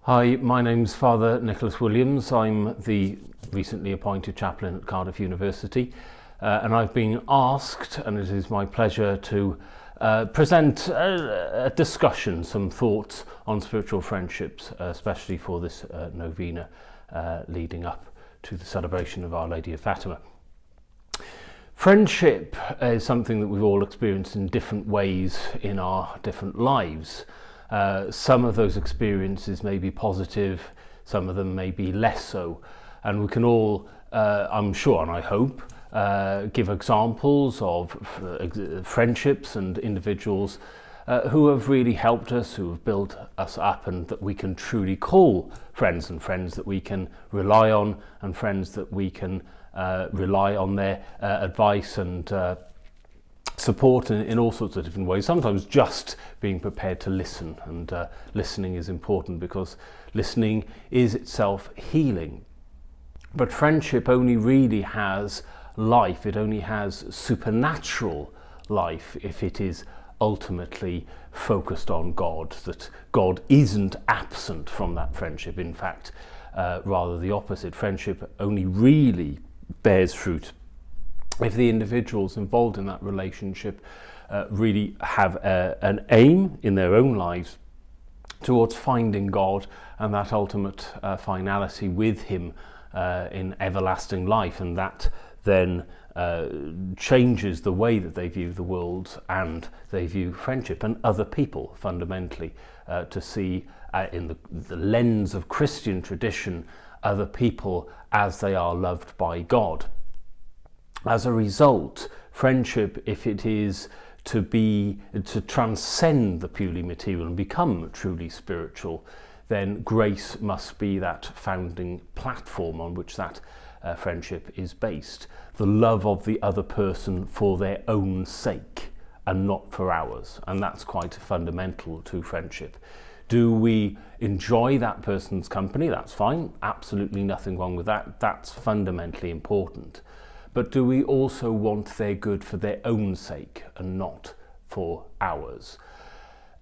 Hi, my name's Father Nicholas Williams. I'm the recently appointed chaplain at Cardiff University, and I've been asked, and it is my pleasure to present a discussion, some thoughts on spiritual friendships, especially for this novena leading up to the celebration of Our Lady of Fatima. Friendship is something that we've all experienced in different ways in our different lives. Some of those experiences may be positive, some of them may be less so, and we can all, I'm sure and I hope, give examples of friendships and individuals who have really helped us, who have built us up, and that we can truly call friends, and friends that we can rely on, and friends that we can rely on their advice and support in all sorts of different ways. Sometimes just being prepared to listen, and listening is important because listening is itself healing. But friendship only really has life, it only has supernatural life if it is ultimately focused on God, that God isn't absent from that friendship. In fact, rather the opposite. Friendship only really bears fruit if the individuals involved in that relationship really have an aim in their own lives towards finding God and that ultimate finality with Him in everlasting life, and that then changes the way that they view the world and they view friendship and other people fundamentally, to see in the lens of Christian tradition other people as they are loved by God. As a result, friendship, if it is to transcend the purely material and become truly spiritual, then grace must be that founding platform on which that friendship is based. The love of the other person for their own sake and not for ours. And that's quite fundamental to friendship. Do we enjoy that person's company? That's fine. Absolutely nothing wrong with that. That's fundamentally important. But do we also want their good for their own sake and not for ours?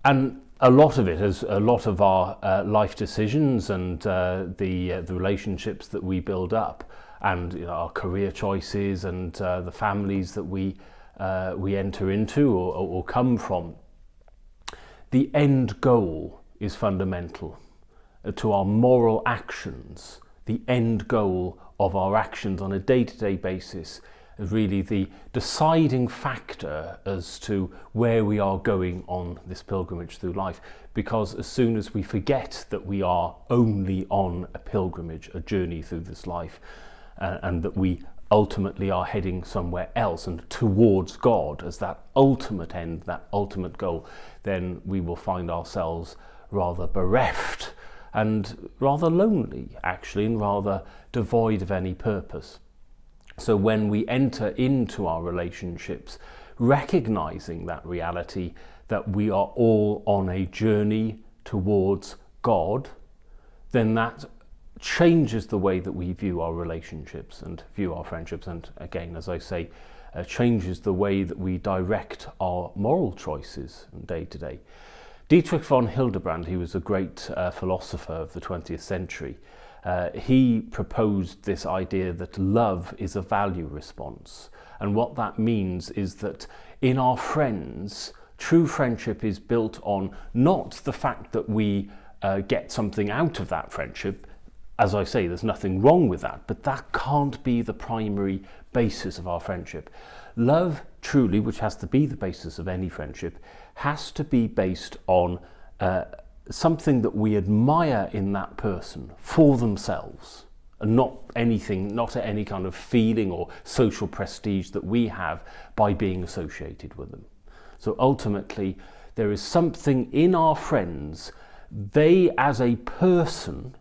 And a lot of it, as a lot of our life decisions and the relationships that we build up, and our career choices and the families that we enter into or come from, the end goal is fundamental to our moral actions. The end goal of our actions on a day-to-day basis is really the deciding factor as to where we are going on this pilgrimage through life. Because as soon as we forget that we are only on a pilgrimage, a journey through this life, and that we ultimately are heading somewhere else and towards God as that ultimate end, that ultimate goal, then we will find ourselves rather bereft and rather lonely, actually, and rather devoid of any purpose. So when we enter into our relationships, recognizing that reality that we are all on a journey towards God, then that changes the way that we view our relationships and view our friendships, and again, as I say, changes the way that we direct our moral choices day to day. Dietrich von Hildebrand, he was a great philosopher of the 20th century. He proposed this idea that love is a value response. And what that means is that in our friends, true friendship is built on not the fact that we get something out of that friendship. As I say, there's nothing wrong with that, but that can't be the primary basis of our friendship. Love, truly, which has to be the basis of any friendship, has to be based on something that we admire in that person for themselves, and not any kind of feeling or social prestige that we have by being associated with them. So ultimately, there is something in our friends, they as a person,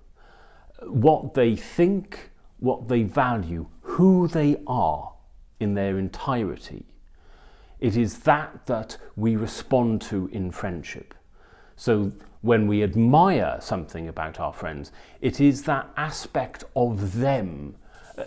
what they think, what they value, who they are in their entirety. It is that we respond to in friendship. So when we admire something about our friends, it is that aspect of them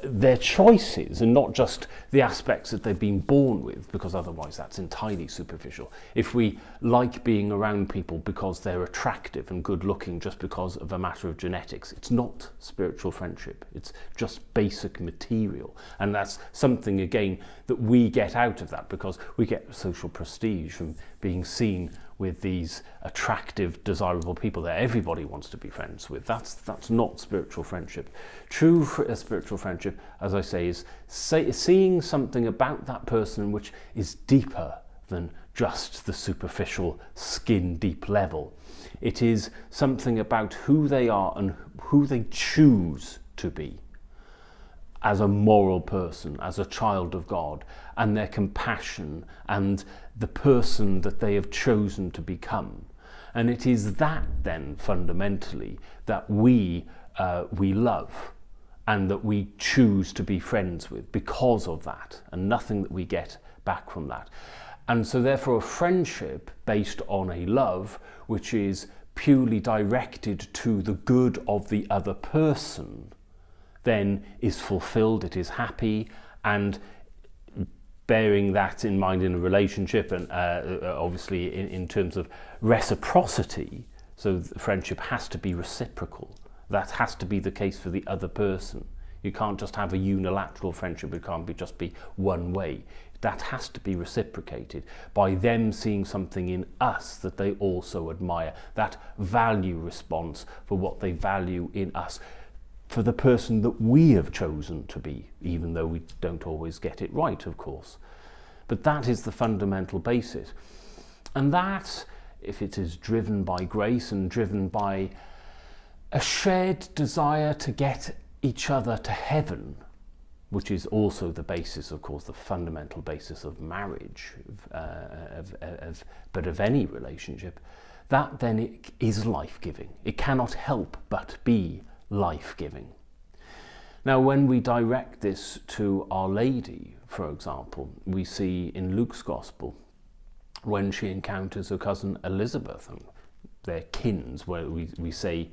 their choices and not just the aspects that they've been born with, because otherwise that's entirely superficial. If we like being around people because they're attractive and good looking just because of a matter of genetics, it's not spiritual friendship. It's just basic material. And that's something, again, that we get out of that, because we get social prestige from being seen with these attractive, desirable people that everybody wants to be friends with. That's not spiritual friendship. True spiritual friendship, as I say, is seeing something about that person which is deeper than just the superficial skin deep level. It is something about who they are and who they choose to be as a moral person, as a child of God, and their compassion and the person that they have chosen to become. And it is that then fundamentally that we love and that we choose to be friends with because of that, and nothing that we get back from that. And so therefore a friendship based on a love which is purely directed to the good of the other person then is fulfilled, it is happy, and bearing that in mind in a relationship, and obviously in terms of reciprocity, so friendship has to be reciprocal. That has to be the case for the other person. You can't just have a unilateral friendship, it can't just be one way. That has to be reciprocated by them seeing something in us that they also admire, that value response for what they value in us, for the person that we have chosen to be, even though we don't always get it right, of course. But that is the fundamental basis. And that, if it is driven by grace and driven by a shared desire to get each other to heaven, which is also the basis, of course, the fundamental basis of marriage, but of any relationship, that then it is life-giving. It cannot help but be life-giving. Now, when we direct this to Our Lady, for example, we see in Luke's Gospel when she encounters her cousin Elizabeth, and they're kins, where we say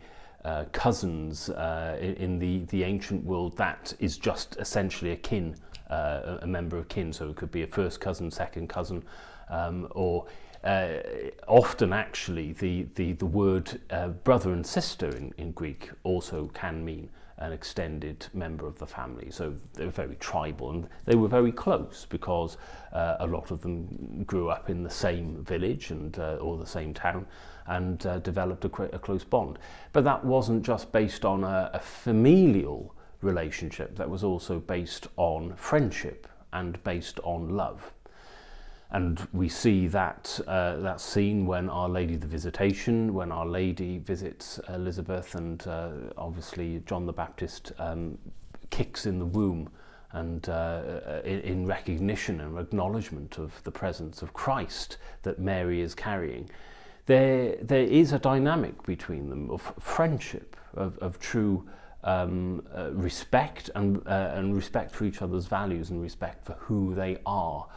cousins in the ancient world, that is just essentially a kin, a member of kin, so it could be a first cousin, second cousin, or often actually the word brother and sister in Greek also can mean an extended member of the family. So they were very tribal, and they were very close because a lot of them grew up in the same village and or the same town, and developed a close bond. But that wasn't just based on a familial relationship, that was also based on friendship and based on love. And we see that scene when Our Lady the Visitation, when Our Lady visits Elizabeth, and obviously John the Baptist kicks in the womb, and in recognition and acknowledgement of the presence of Christ that Mary is carrying. There is a dynamic between them of friendship, of true respect, and respect for each other's values, and respect for who they are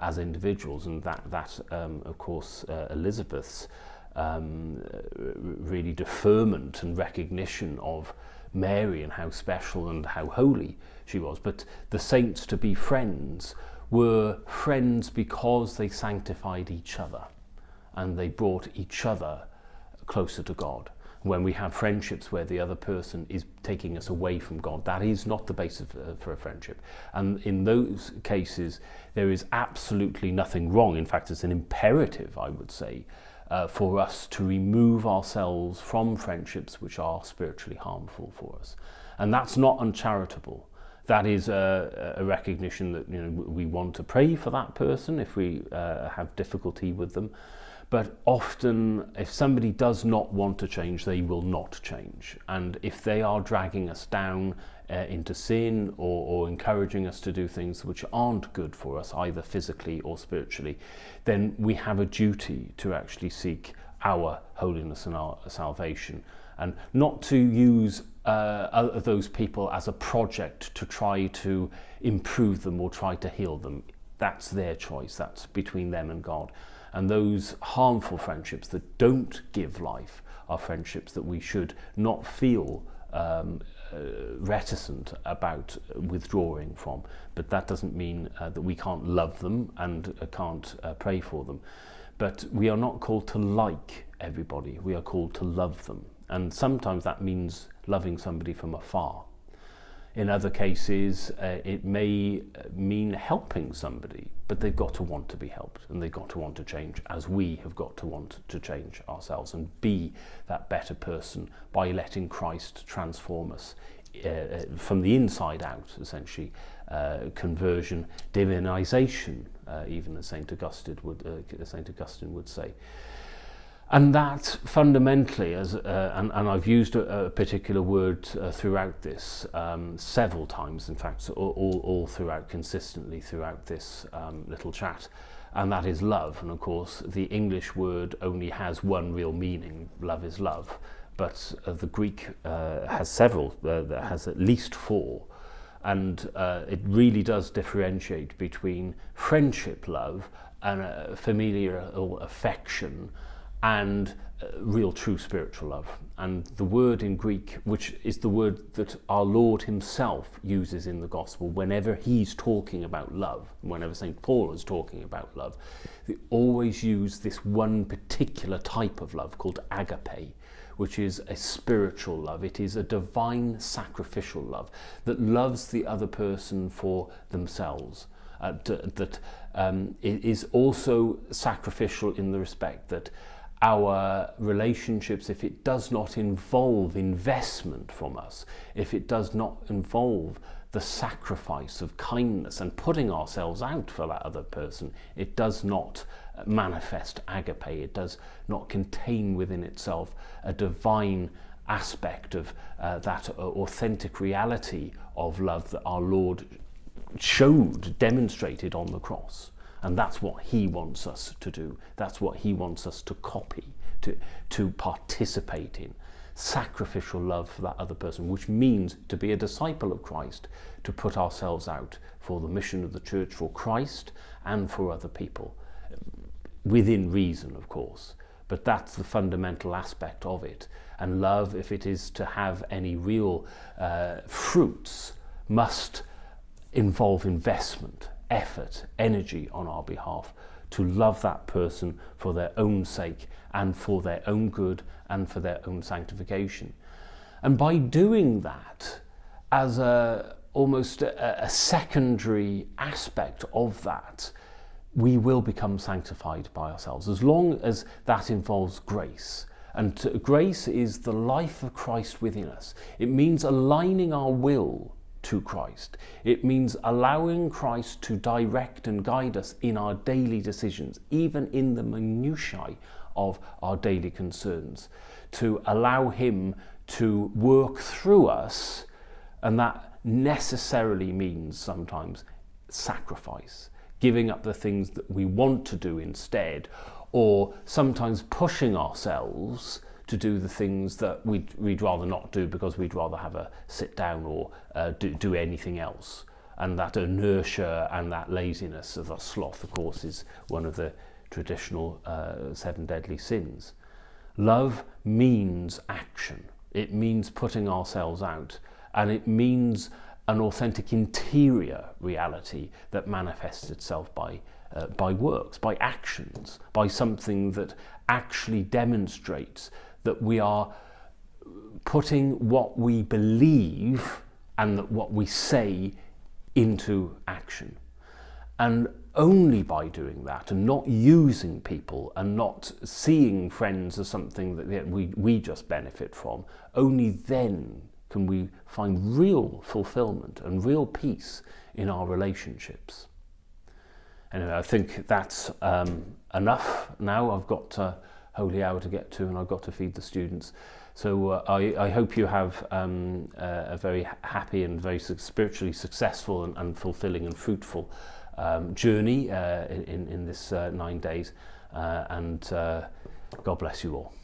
as individuals. And that of course, Elizabeth's really deferment and recognition of Mary and how special and how holy she was. But the saints to be friends were friends because they sanctified each other, and they brought each other closer to God. When we have friendships where the other person is taking us away from God, that is not the basis for a friendship. And in those cases, there is absolutely nothing wrong. In fact, it's an imperative, I would say, for us to remove ourselves from friendships which are spiritually harmful for us. And that's not uncharitable. That is a recognition that, we want to pray for that person if we have difficulty with them. But often, if somebody does not want to change, they will not change. And if they are dragging us down into sin, or encouraging us to do things which aren't good for us, either physically or spiritually, then we have a duty to actually seek our holiness and our salvation, and not to use those people as a project to try to improve them or try to heal them. That's their choice. That's between them and God. And those harmful friendships that don't give life are friendships that we should not feel reticent about withdrawing from. But that doesn't mean that we can't love them and can't pray for them. But we are not called to like everybody, we are called to love them. And sometimes that means loving somebody from afar. In other cases, it may mean helping somebody, but they've got to want to be helped, and they've got to want to change, as we have got to want to change ourselves and be that better person by letting Christ transform us from the inside out, essentially. Conversion, divinization, even as Saint Augustine would say. And that fundamentally, and I've used a particular word throughout this several times, in fact, all throughout, consistently throughout this little chat, and that is love. And of course, the English word only has one real meaning: love is love. But the Greek has several, has at least four. And it really does differentiate between friendship love and familial affection and real true spiritual love. And the word in Greek, which is the word that our Lord himself uses in the gospel whenever he's talking about love, whenever St. Paul is talking about love, they always use this one particular type of love called agape, which is a spiritual love. It is a divine sacrificial love that loves the other person for themselves. It is also sacrificial in the respect that our relationships, if it does not involve investment from us, if it does not involve the sacrifice of kindness and putting ourselves out for that other person, it does not manifest agape. It does not contain within itself a divine aspect of that authentic reality of love that our Lord showed, demonstrated on the cross. And that's what he wants us to do. That's what he wants us to copy, to participate in. Sacrificial love for that other person, which means to be a disciple of Christ, to put ourselves out for the mission of the church, for Christ and for other people. Within reason, of course. But that's the fundamental aspect of it. And love, if it is to have any real fruits, must involve investment, effort, energy on our behalf to love that person for their own sake and for their own good and for their own sanctification. And by doing that, as almost a secondary aspect of that, we will become sanctified by ourselves, as long as that involves grace. And grace is the life of Christ within us. It means aligning our will to Christ. It means allowing Christ to direct and guide us in our daily decisions, even in the minutiae of our daily concerns, to allow him to work through us. And that necessarily means sometimes sacrifice, giving up the things that we want to do instead, or sometimes pushing ourselves to do the things that we'd rather not do because we'd rather have a sit down or do anything else. And that inertia and that laziness of that sloth, of course, is one of the traditional 7 deadly sins. Love means action. It means putting ourselves out, and it means an authentic interior reality that manifests itself by works, by actions, by something that actually demonstrates that we are putting what we believe and that what we say into action. And only by doing that and not using people and not seeing friends as something that we just benefit from, only then can we find real fulfillment and real peace in our relationships. Anyway, I think that's enough now. I've got Holy Hour to get to, and I've got to feed the students. So I hope you have a very happy and very spiritually successful and fulfilling and fruitful journey in this 9 days. And God bless you all.